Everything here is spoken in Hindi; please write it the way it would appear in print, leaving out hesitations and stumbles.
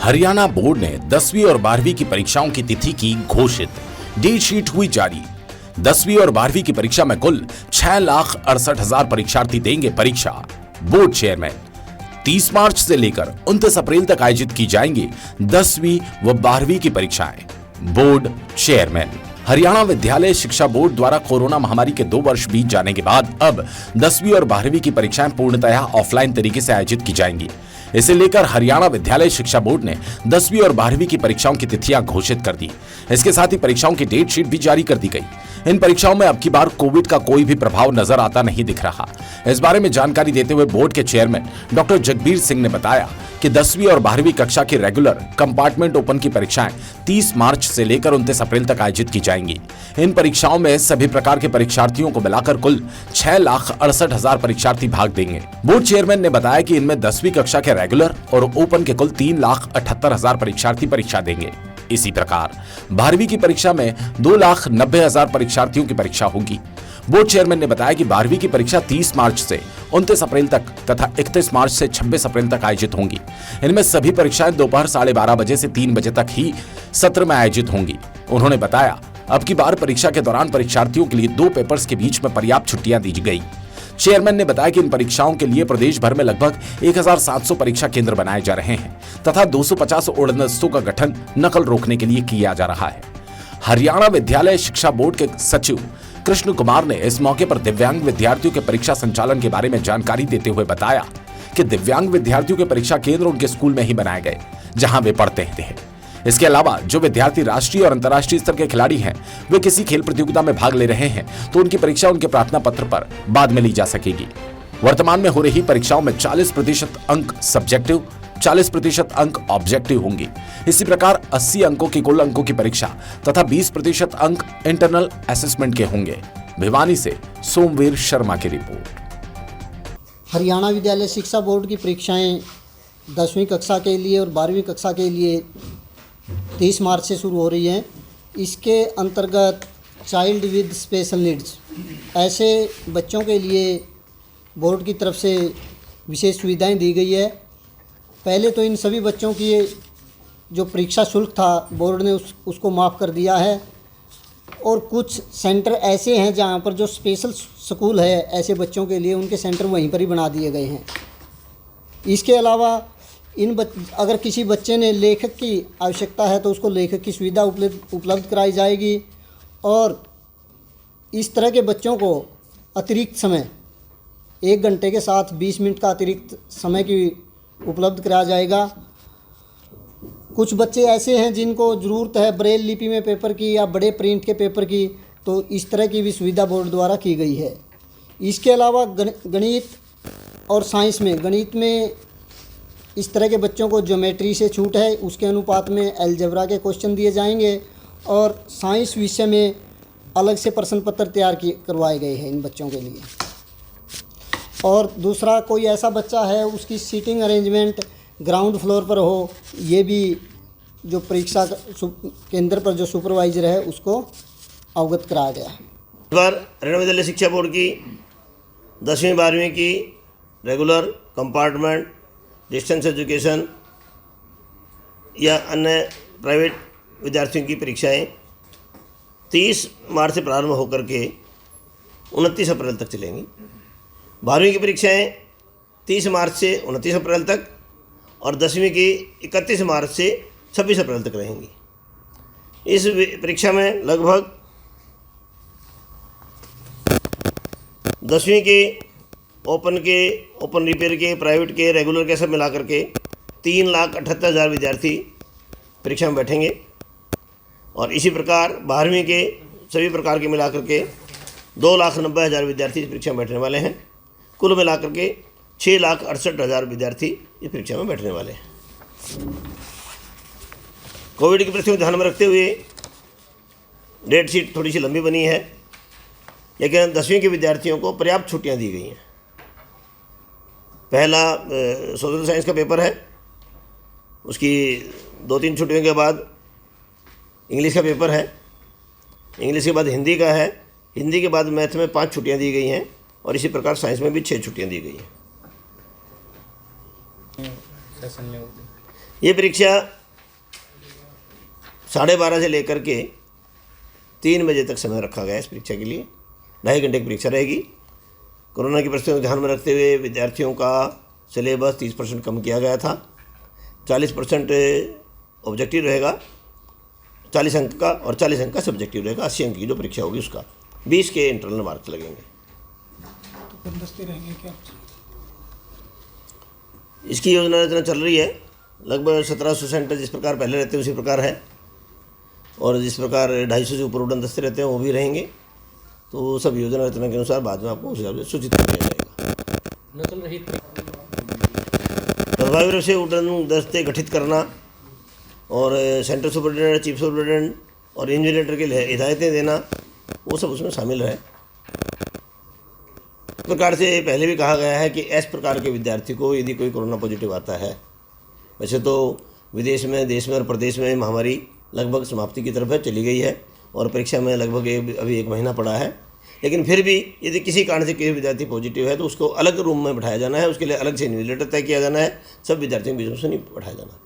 हरियाणा बोर्ड ने 10वीं और 12वीं की परीक्षाओं की तिथि की घोषित। डेट शीट हुई जारी। 10वीं और 12वीं की परीक्षा में कुल 6,68,000 परीक्षार्थी देंगे परीक्षा। बोर्ड चेयरमैन 30 मार्च से लेकर 29 अप्रैल तक आयोजित की जाएंगी 10वीं व 12वीं की परीक्षाएं। बोर्ड चेयरमैन हरियाणा विद्यालय शिक्षा बोर्ड द्वारा कोरोना महामारी के 2 वर्ष बीत जाने के बाद अब 10वीं और 12वीं की परीक्षाएं पूर्णतया ऑफलाइन तरीके से आयोजित की जाएंगी। इसे लेकर हरियाणा विद्यालय शिक्षा बोर्ड ने 10वीं और 12वीं की परीक्षाओं की तिथियां घोषित कर दी। इसके साथ ही परीक्षाओं की डेट शीट भी जारी कर दी गई। इन परीक्षाओं में अब की बार कोविड का कोई भी प्रभाव नजर आता नहीं दिख रहा। इस बारे में जानकारी देते हुए बोर्ड के चेयरमैन डॉक्टर जगबीर सिंह ने बताया कि 10वीं और 12वीं कक्षा की रेगुलर कंपार्टमेंट ओपन की परीक्षाएं 30 मार्च से लेकर 29 अप्रैल तक आयोजित की जाएंगी। इन परीक्षाओं में सभी प्रकार के परीक्षार्थियों को मिलाकर कुल 6,68,000 परीक्षार्थी भाग देंगे। बोर्ड चेयरमैन ने बताया कि इनमें 10वीं कक्षा के रेगुलर और ओपन के कुल 3,78,000 परीक्षार्थी परीक्षा देंगे। इसी प्रकार 12वीं की परीक्षा में 2,90,000 परीक्षार्थियों की परीक्षा होगी। बोर्ड चेयरमैन ने बताया कि 12वीं की परीक्षा 30 मार्च से 29 अप्रैल तक तथा 31 मार्च से 26 अप्रैल तक आयोजित होंगी। इनमें सभी परीक्षाएं दोपहर 12:30 बजे से 3 बजे तक ही सत्र में आयोजित होंगी। उन्होंने बताया अब की बार परीक्षा के दौरान परीक्षार्थियों के लिए 2 पेपर्स के बीच में पर्याप्त छुट्टियां दी गई। चेयरमैन ने बताया कि इन परीक्षाओं के लिए प्रदेश भर में लगभग 1,700 परीक्षा केंद्र बनाए जा रहे हैं तथा 250 ओर्डिनेंसों का गठन नकल रोकने के लिए किया जा रहा है। हरियाणा विद्यालय शिक्षा बोर्ड के सचिव कृष्ण कुमार ने इस मौके पर दिव्यांग विद्यार्थियों के परीक्षा संचालन के बारे में जानकारी देते हुए बताया कि दिव्यांग विद्यार्थियों के परीक्षा केंद्र उनके स्कूल में ही बनाए गए जहां वे पढ़ते थे। इसके अलावा जो विद्यार्थी राष्ट्रीय और अंतर्राष्ट्रीय स्तर के खिलाड़ी हैं, वे किसी खेल प्रतियोगिता में भाग ले रहे हैं तो उनकी परीक्षा उनके प्रार्थना पत्र पर बाद में ली जा सकेगी। वर्तमान में हो रही परीक्षाओं में 40% अंक सब्जेक्टिव, 40% अंक ऑब्जेक्टिव होंगी। इसी प्रकार 80 अंकों की कुल अंकों की परीक्षा तथा 20% अंक इंटरनल असेसमेंट के होंगे। भिवानी से सोमवीर शर्मा की रिपोर्ट। हरियाणा विद्यालय शिक्षा बोर्ड की परीक्षाएं 10वीं कक्षा के लिए और 12वीं कक्षा के लिए 30 मार्च से शुरू हो रही हैं। इसके अंतर्गत चाइल्ड विद स्पेशल नीड्स ऐसे बच्चों के लिए बोर्ड की तरफ से विशेष सुविधाएं दी गई है। पहले तो इन सभी बच्चों की जो परीक्षा शुल्क था बोर्ड ने उसको माफ़ कर दिया है और कुछ सेंटर ऐसे हैं जहां पर जो स्पेशल स्कूल है ऐसे बच्चों के लिए उनके सेंटर वहीं पर ही बना दिए गए हैं। इसके अलावा अगर किसी बच्चे ने लेखक की आवश्यकता है तो उसको लेखक की सुविधा उपलब्ध कराई जाएगी और इस तरह के बच्चों को अतिरिक्त समय 1 घंटे के साथ 20 मिनट का अतिरिक्त समय की उपलब्ध कराया जाएगा। कुछ बच्चे ऐसे हैं जिनको ज़रूरत है ब्रेल लिपि में पेपर की या बड़े प्रिंट के पेपर की, तो इस तरह की भी सुविधा बोर्ड द्वारा की गई है। इसके अलावा गणित और साइंस में इस तरह के बच्चों को ज्योमेट्री से छूट है, उसके अनुपात में अलजेब्रा के क्वेश्चन दिए जाएंगे और साइंस विषय में अलग से प्रश्न पत्र तैयार करवाए गए हैं इन बच्चों के लिए। और दूसरा कोई ऐसा बच्चा है उसकी सीटिंग अरेंजमेंट ग्राउंड फ्लोर पर हो, ये भी जो परीक्षा केंद्र पर जो सुपरवाइजर है उसको अवगत कराया गया है। इस बार हरियाणा विद्यालय शिक्षा बोर्ड की 10वीं 12वीं की रेगुलर कंपार्टमेंट डिस्टेंस एजुकेशन या अन्य प्राइवेट विद्यार्थियों की परीक्षाएं 30 मार्च से प्रारंभ होकर के 29 अप्रैल तक चलेंगी। 12वीं की परीक्षाएं 30 मार्च से 29 अप्रैल तक और 10वीं की 31 मार्च से 26 अप्रैल तक रहेंगी। इस परीक्षा में लगभग 10वीं के ओपन रिपेयर के, प्राइवेट के, रेगुलर के सब मिलाकर के 3,78,000 विद्यार्थी परीक्षा में बैठेंगे और इसी प्रकार 12वीं के सभी प्रकार के मिलाकर के 2,90,000 विद्यार्थी इस परीक्षा में बैठने वाले हैं। कुल मिलाकर के 6,68,000 विद्यार्थी इस परीक्षा में बैठने वाले हैं। कोविड की परिस्थितियों को ध्यान में रखते हुए डेट शीट थोड़ी सी लंबी बनी है, लेकिन 10वीं के विद्यार्थियों को पर्याप्त छुट्टियां दी गई हैं। पहला सोशल साइंस का पेपर है, उसकी 2-3 छुट्टियों के बाद इंग्लिश का पेपर है, इंग्लिश के बाद हिंदी का है, हिंदी के बाद मैथ में 5 छुट्टियां दी गई हैं और इसी प्रकार साइंस में भी 6 छुट्टियां दी गई हैं। ये परीक्षा 12:30 से लेकर के 3 बजे तक समय रखा गया है इस परीक्षा के लिए। 2.5 घंटे की परीक्षा रहेगी। कोरोना की परिस्थितियों को ध्यान में रखते हुए विद्यार्थियों का सिलेबस 30% कम किया गया था। 40% ऑब्जेक्टिव रहेगा 40 अंक का, और 40 अंक का सब्जेक्टिव रहेगा। 80 अंक की जो परीक्षा होगी उसका 20 के इंटरनल मार्क्स लगेंगे। तो बंदस्ते रहेंगे क्या? इसकी योजना रचना चल रही है। लगभग 1700 सेंटर जिस प्रकार पहले रहते हैं उसी प्रकार है, और जिस प्रकार 250 से ऊपर उड़न दस्ते रहते हैं वो भी रहेंगे। तो सब योजना रचना के अनुसार बाद में आपको उस हिसाब से सूचित कर दिया जाएगा। नकल रहित प्रभावी रूप से उड़न दस्ते गठित करना और सेंटर सुपरिटेंडेंट, चीफ सुपरिटेंडेंट और इन्विजिलेटर के लिए हिदायतें देना, वो सब उसमें शामिल है। इस प्रकार से पहले भी कहा गया है कि इस प्रकार के विद्यार्थी को यदि कोई कोरोना पॉजिटिव आता है, वैसे तो विदेश में, देश में और प्रदेश में महामारी लगभग समाप्ति की तरफ है, चली गई है और परीक्षा में लगभग अभी 1 महीना पड़ा है, लेकिन फिर भी यदि किसी कारण से कोई विद्यार्थी पॉजिटिव है तो उसको अलग रूम में बैठाया जाना है। उसके लिए अलग से इन्विजिलेटर तय किया जाना है। सब विद्यार्थियों के बीच में से नहीं बैठाया जाना।